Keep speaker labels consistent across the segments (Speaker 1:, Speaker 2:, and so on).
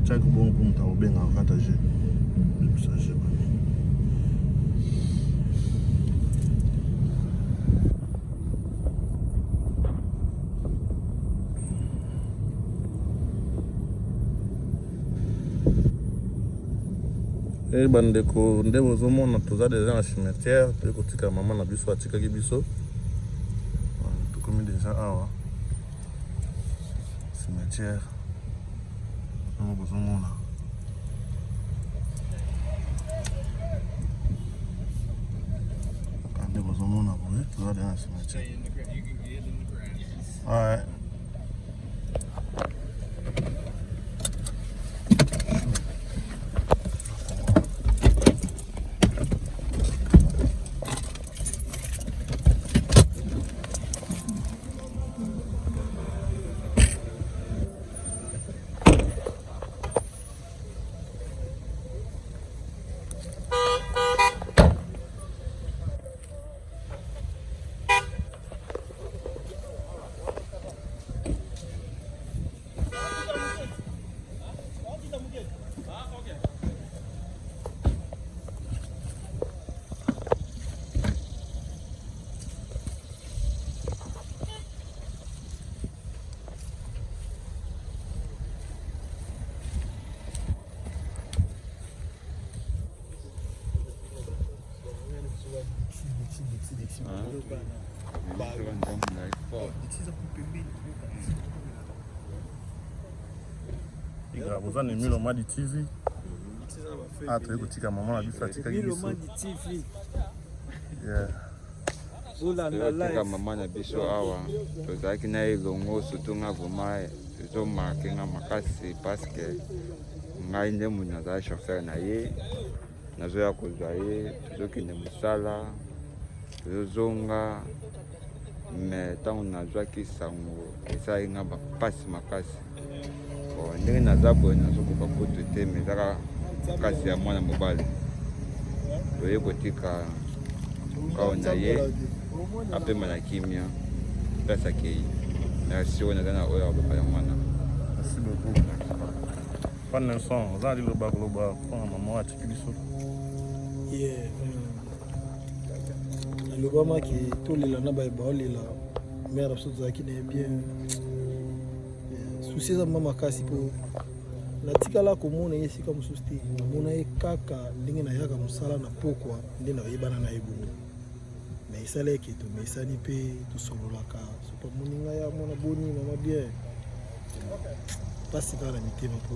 Speaker 1: chaque bon pour m'ta bien en partager. Ça je sais pas. Et bandeko nde bozomona toza déjà na cimetière pe kotika mama na biso atikaki biso tokomi déjà awa cimetière oyo bozomona nde bozomona boye toza déjà na cimetière. Ouais. Vous en aimez le Madi TV. Ah, tu écoutes comme maman a dit ça, tu as dit
Speaker 2: le Madi TV.
Speaker 1: Yeah.
Speaker 3: Tika mama na biso awa tozalaki na elongo surtout nga vraiment ezomarke nga makasi parce que ngai nde moto nazala chauffeur na ye nazoya kozwa ye tozokende mosala tozozonga me ntango nazwaki sango esalaki nga bapasi makasi ndenge naza boye nazokoka kutu te me ezaka makasi ya mwana mobali toye kotika kao na ye apema na kimia place akei merci oyo naza na oyo abapa ya mwana.
Speaker 1: Merci beaucoup. Pas de son, vous allez le bas global pour maman atiki biso.
Speaker 2: Yeah. Le bama qui tout les lana ba ba lela mère absolument qui n'est bien souci za mama kasi po la tikala komona yesi comme souci mona e kaka ndenge na yaka musala na pokwa ndenge na yebana na yebo mais isala ke to mais sani pe to sololaka so pa moninga ya mona boni mama bien pasi kana mitema po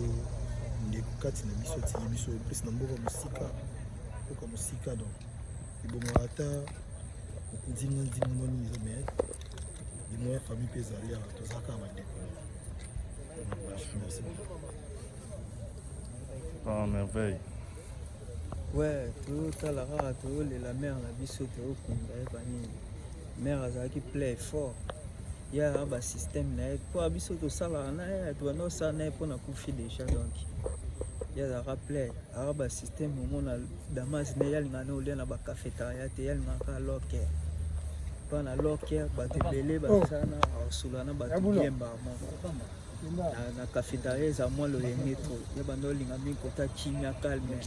Speaker 2: ndeko kati na biso ti biso plus na mboka musika donc ibongo ata ndinga moni zo mais di moya famille pesalia to zaka ba ndeko. Merci.
Speaker 1: Ah, merveille.
Speaker 2: Ouais, tout à l'heure, tout la mère la biso te okunda e bani. Mère azaki play fort. Ya ba système na ko biso to sala na e to no sa na po na kufi déjà donc. Ya za rappelé ba système mona damas na yali ngana ole na ba cafétéria te yali ngaka locker. Pa na locker ba te belé ba sana sulana ba tiemba mo. Na cafétéria za moi le métro ya bando linga mi kota kimia calme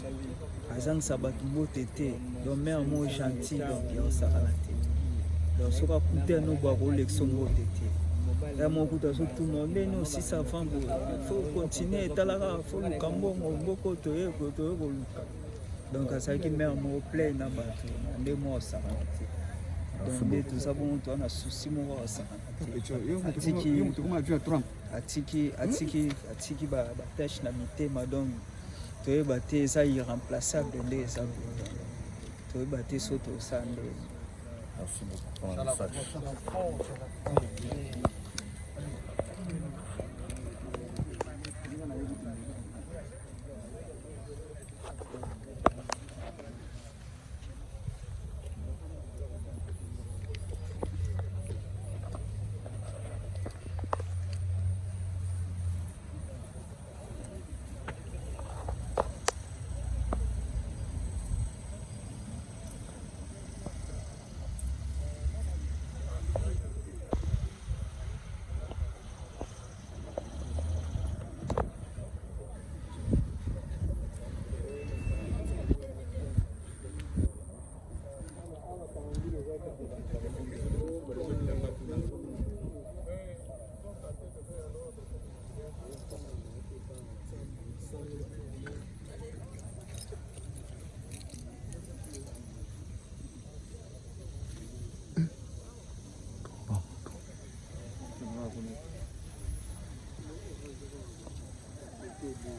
Speaker 2: azang sabatu motete do mère mo gentil donc ya sakala te donc soka kuter no ba ko lection motete ya mo kuta so tout monde no aussi ça femme faut continuer talaka faut le kambo mboko to ye ko luka donc asaki mère mo play na bato nde mo sakala te donc tout ça bon to na souci mo sakala atiki ba tâche na mitema donc toyeba te eza irremplaçable nde eza toyeba te so tosala nde.
Speaker 1: Merci beaucoup pour le message.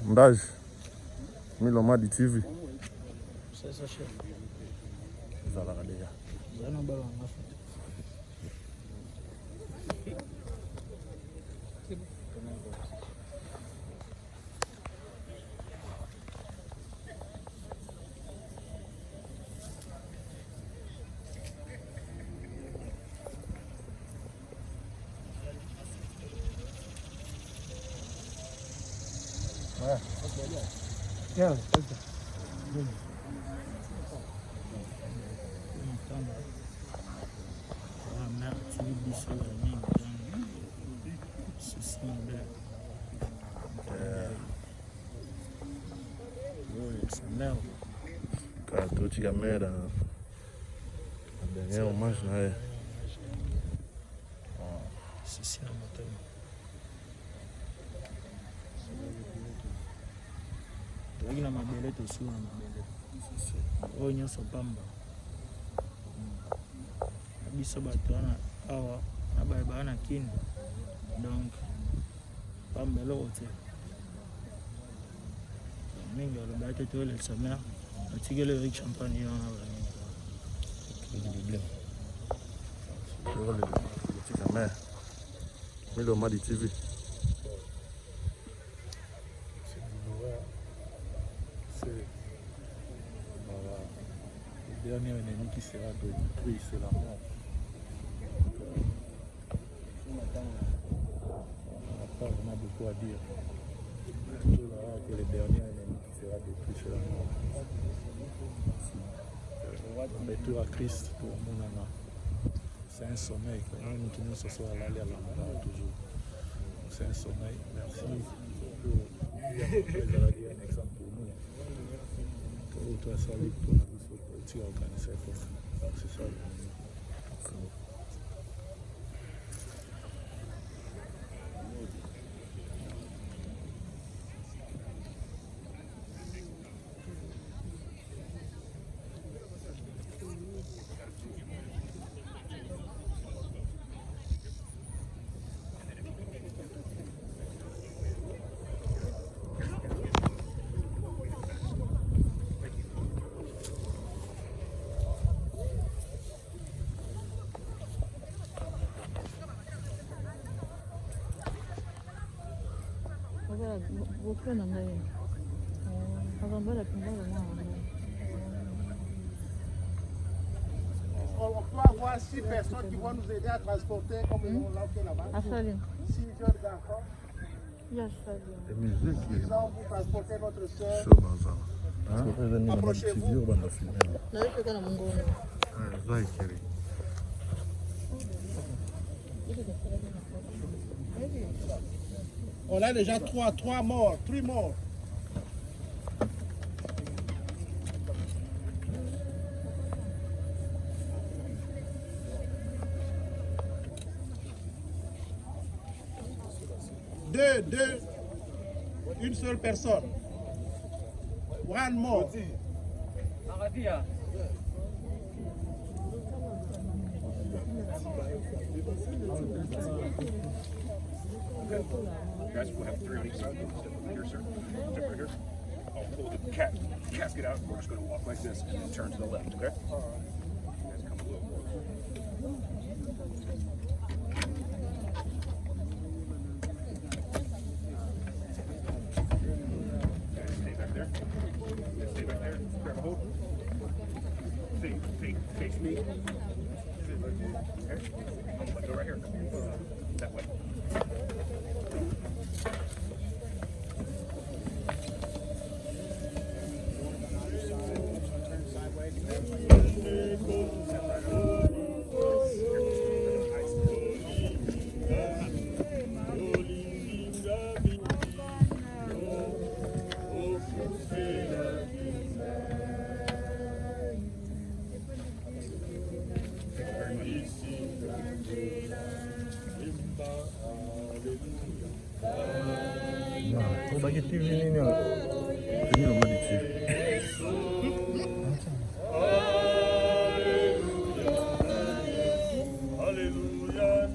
Speaker 1: Ndage. Miloma di TV.
Speaker 2: C'est ça, chef.
Speaker 1: Zala déjà.
Speaker 2: Zana bala na foto.
Speaker 1: Ouais.
Speaker 2: Yeah, okay.
Speaker 1: Kato Chikamera. Dernier hommage là.
Speaker 2: C'est un moteur. Il a ma belle aussi, ma belle. Oh, il y a son pamba. Biso batwana awa ababa na kini. Donc pamba lo hotel. Mingi le bateau to le sommer. Atigele avec champagne en awa.
Speaker 1: Le Chikamera. Miloma di TV.
Speaker 4: Le dernier ennemi qui sera détruit, c'est la mort. On a beaucoup à dire. Que le dernier ennemi qui sera détruit, c'est la mort. Retour à Christ pour mon âme. C'est un sommeil. Nous tenons ce soir à l'aller à la mort toujours. C'est un sommeil. Merci pour un exemple pour nous. Que toi, salut pour la vie, tu as organisé pour nous. C'est ça.
Speaker 5: On peut avoir 6 personnes qui vont nous aider à transporter comme on l'a fait là-bas. 6 jeunes d'enfants.
Speaker 1: Les musiques.
Speaker 5: Ils vont vous transporter notre soeur.
Speaker 1: Show bazar.
Speaker 5: Approchez-vous. On a déjà 3 morts, 3 morts. Deux, une seule personne. One more.
Speaker 6: Guys, we'll have 3 on each side. Here, sir. Step right here. I'll pull the casket out. We're just going to walk like this and then turn to the left, okay? You guys come a little more. Stay back there. Stay back there. Grab a hold. Face me. Okay. Let's go right here. That way.
Speaker 1: Bagi TV ni Miloma di TV.
Speaker 7: Hallelujah,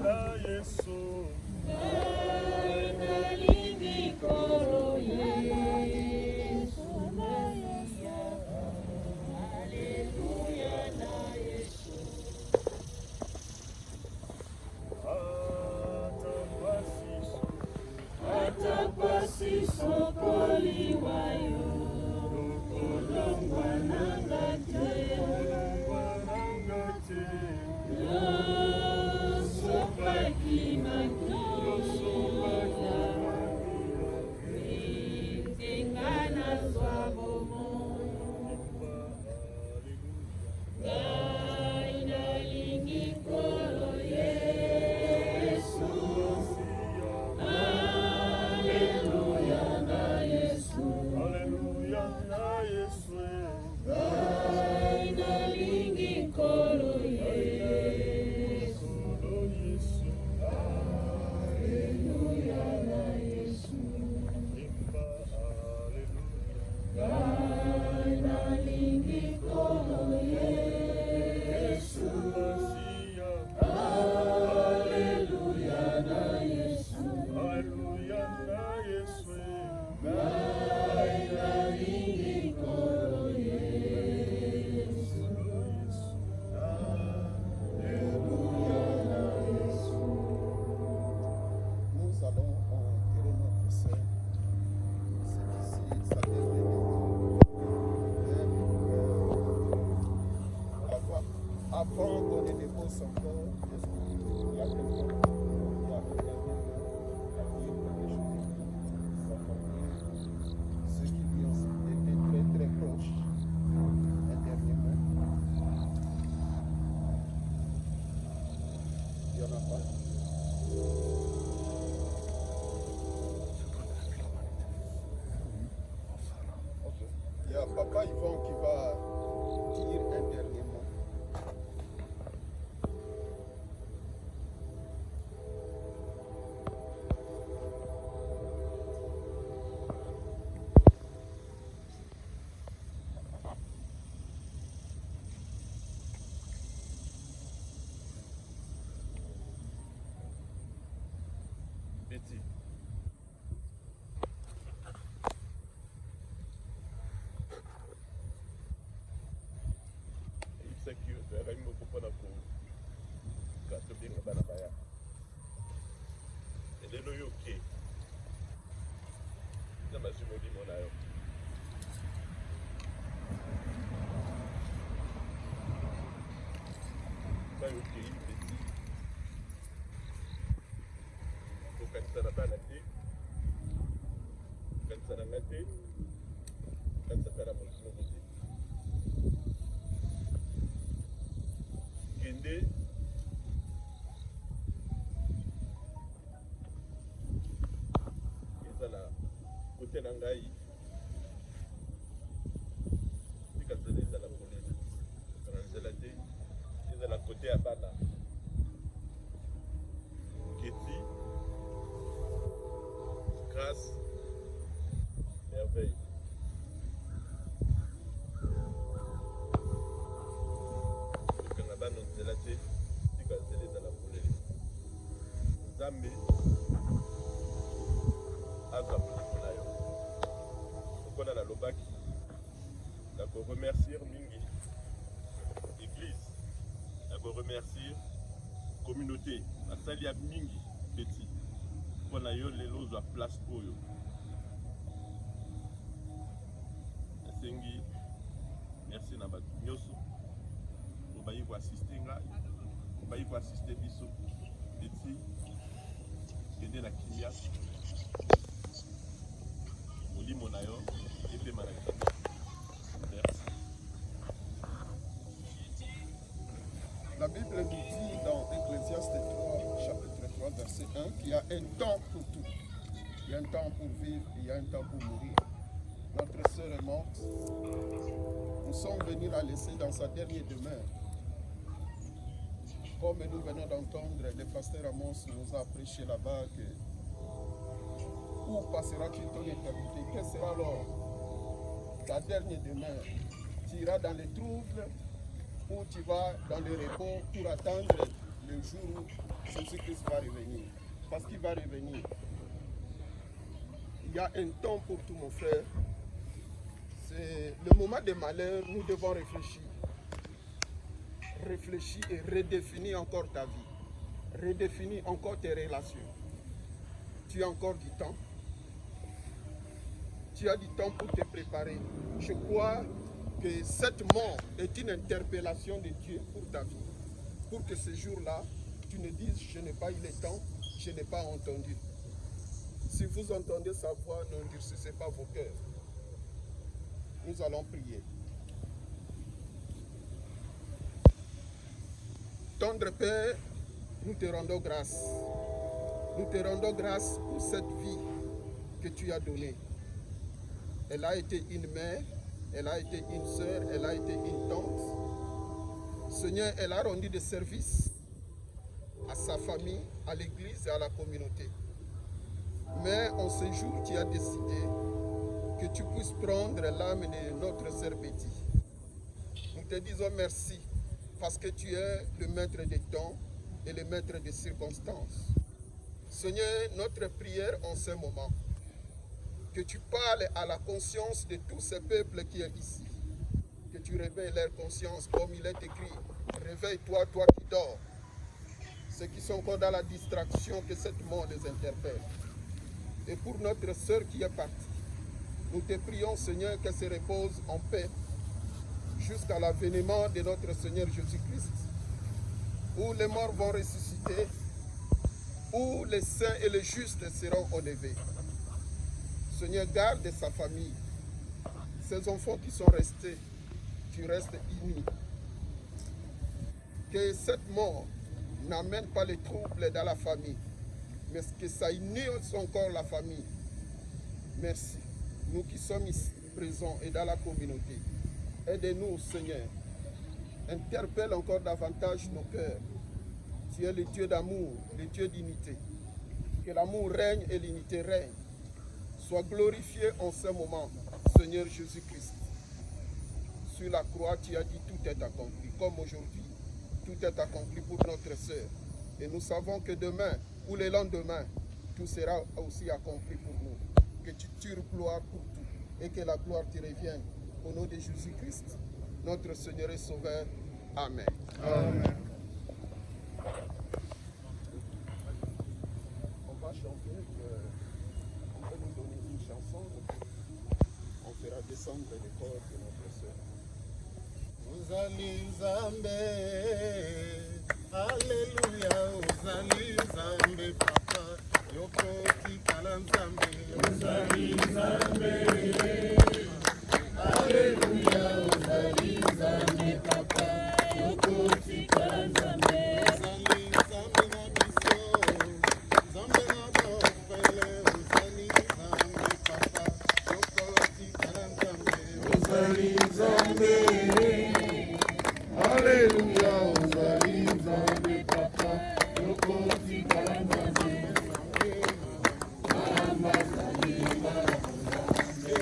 Speaker 7: Il y a Papa Yvon qui va dire un dernier mot.
Speaker 1: Betty. Kende ezala kote na ngai tika nzela ezala polele na nzela te ezala kote ya bana Keti grâce merveille ekanga bana nzela te tika nzela ezala polele Nzambe azwa molimo na yo okona na lobaki na koremercier mingi église na koremercier communauté asali ya mingi Betty mpona yo lelo ozwa place oyo nasengi merci na bato nyonso obayi koasiste ngai obayi koasiste biso Betty kende na kimia molimo na yo epema na kitanda. Merci.
Speaker 7: La Bible nous dit dans Ecclésiaste 3, chapitre 3, verset 1, qu'il y a un temps pour tout. Il y a un temps pour vivre, il y a un temps pour mourir. Notre sœur est morte. Nous sommes venus la laisser dans sa dernière demeure. Comme nous venons d'entendre, le pasteur Amos nous a prêché là-bas que où passeras-tu ton éternité? Quelle sera alors ta dernière demeure? Tu iras dans les troubles ou tu vas dans le repos pour attendre le jour où Jésus-Christ va revenir? Parce qu'il va revenir. Il y a un temps pour tout, mon frère. C'est le moment de malheur, nous devons réfléchir. Réfléchis et redéfinis encore ta vie. Redéfinis encore tes relations. Tu as encore du temps. tu as du temps pour te préparer. Je crois que cette mort est une interpellation de Dieu pour ta vie. Pour que ce jour-là, tu ne dises, je n'ai pas eu le temps, je n'ai pas entendu. Si vous entendez sa voix, n'endurcissez pas vos cœurs. Nous allons prier. Tendre Père, nous te rendons grâce. Nous te rendons grâce pour cette vie que tu as donnée. Elle a été une mère, elle a été une sœur, elle a été une tante. Seigneur, elle a rendu des services à sa famille, à l'église et à la communauté. Mais en ce jour, tu as décidé que tu puisses prendre l'âme de notre sœur Betty. Nous te disons merci parce que tu es le maître des temps et le maître des circonstances. Seigneur, notre prière en ce moment, que tu parles à la conscience de tous ces peuples qui est ici, que tu réveilles leur conscience comme il est écrit. Réveille-toi, toi qui dors. Ceux qui sont encore dans la distraction, que cette mort les interpelle. Et pour notre sœur qui est partie, nous te prions, Seigneur, qu'elle se repose en paix jusqu'à l'avènement de notre Seigneur Jésus-Christ, où les morts vont ressusciter, où les saints et les justes seront enlevés. Seigneur, garde sa famille, ces enfants qui sont restés, tu restes unis. Que cette mort n'amène pas les troubles dans la famille, mais que ça unisse encore la famille. Merci. Nous qui sommes ici présents et dans la communauté, aide-nous, Seigneur. Interpelle encore davantage nos cœurs. Tu es le Dieu d'amour, le Dieu d'unité. Que l'amour règne et l'unité règne. Sois glorifié en ce moment, Seigneur Jésus-Christ. Sur la croix, tu as dit tout est accompli. Comme aujourd'hui, tout est accompli pour notre sœur. Et nous savons que demain ou le lendemain, tout sera aussi accompli pour nous. Que tu tires gloire pour tout et que la gloire te revienne. Au nom de Jésus-Christ, notre Seigneur et Sauveur. Amen. Amen. On va chanter, on va nous donner une chanson. On fera descendre le corps de notre sœur.
Speaker 5: Uzali Nzambe, Alléluia, Uzali Nzambe, Papa, Yoko Tikala Nzambe, Uzali Nzambe, Alléluia, Uzali Nzambe, Papa, Yoko Tikala Nzambe, Uzali Nzambe na biso, Nzambe na bofele, Uzali Nzambe, Papa, Yoko Tikala Nzambe, Uzali Nzambe. Alléluia, uzali Nzambe Papa, yoko tikala Nzambe. Mama zali mama Nzambe,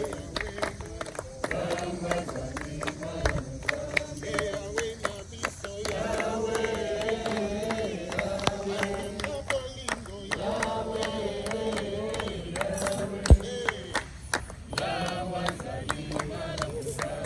Speaker 5: mama zali mama Nzambe. Yahweh na biso Yahweh, Yahweh na bolingo Yahweh, Yahweh zali mama Nzambe.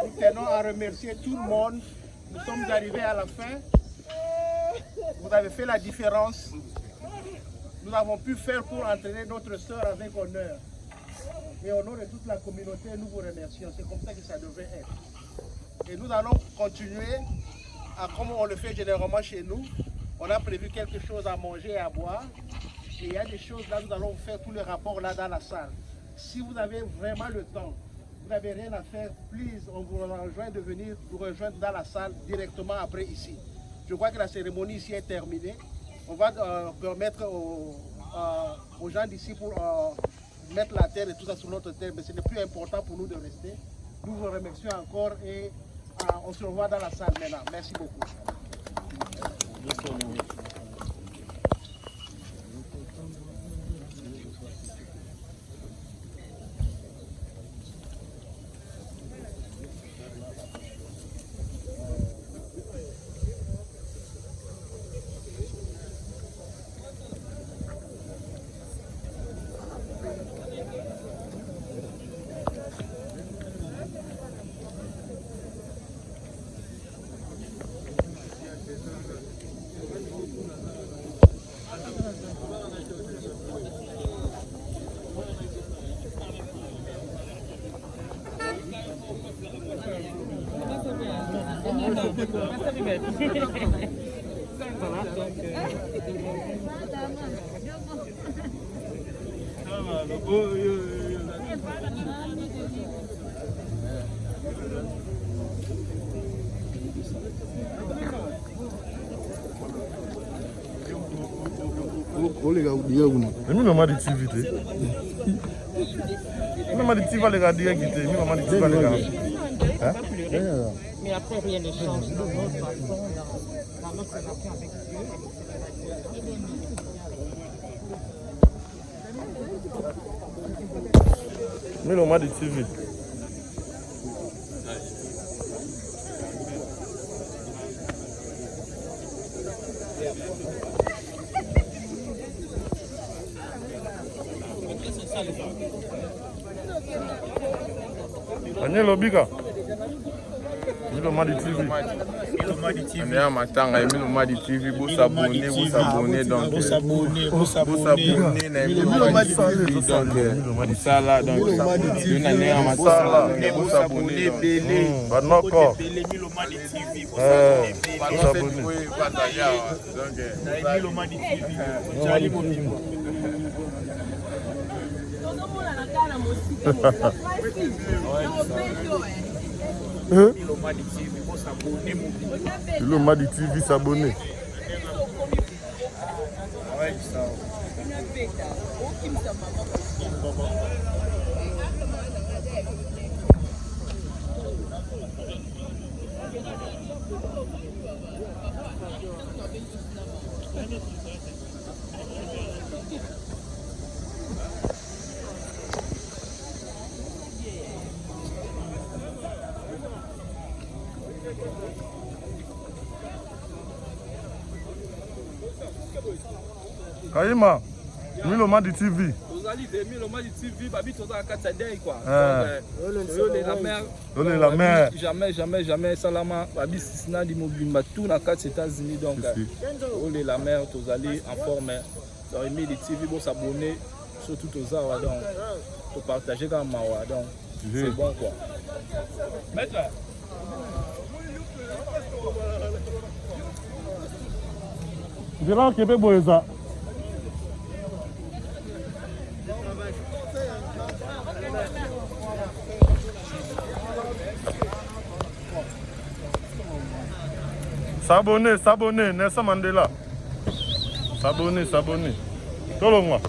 Speaker 5: Nous tenons à remercier tout le monde. Nous sommes arrivés à la fin. Vous avez fait la différence. Nous avons pu faire pour entraîner notre sœur avec honneur. Et au nom de toute la communauté, nous vous remercions. C'est comme ça que ça devait être. Et nous allons continuer à, comme on le fait généralement chez nous. On a prévu quelque chose à manger et à boire. Et il y a des choses là, nous allons faire tous les rapports là dans la salle. Si vous avez vraiment le temps, vous n'avez rien à faire, please, on vous rejoint de venir nous rejoindre dans la salle directement après ici. Je crois que la cérémonie ici est terminée. On va permettre aux gens d'ici pour mettre la terre et tout ça sur notre terre, mais ce n'est plus important pour nous de rester. Nous vous remercions encore et on se revoit dans la salle maintenant. Merci beaucoup.
Speaker 1: Mimi mama di TV te. Mama di TV va les regarder quitter. Mimi mama di TV va les regarder.
Speaker 8: Mais après rien ne change. Dans notre façon, dans notre relation avec Dieu.
Speaker 1: Mimi mama di TV. Daniel Obika. Milo Madi TV. Ania matanga Milo Madi TV, vous s'abonnez donc. Vous s'abonnez na Milo Madi TV donc ça là donc vous s'abonnez belé. Banoko. Milo Madi TV. Vous s'abonnez. Donc Milo Madi TV. Jali Mobimbo. Milo Madi TV s'abonner. Kaima, Milo Madi TV.
Speaker 9: tozali demi le match TV babi toza kata dei quoi.
Speaker 4: La mer.
Speaker 9: Jamais salama babi sisna di mobimba tout na kata États-Unis donc la mer tozali en forme. Donc aimer les TV pour s'abonner surtout aux arts donc pour partager comme mawa donc c'est bon quoi. Maître
Speaker 4: Je vais occuper Boeza. S'abonner, Nelson Mandela. S'abonner. Tolongwa.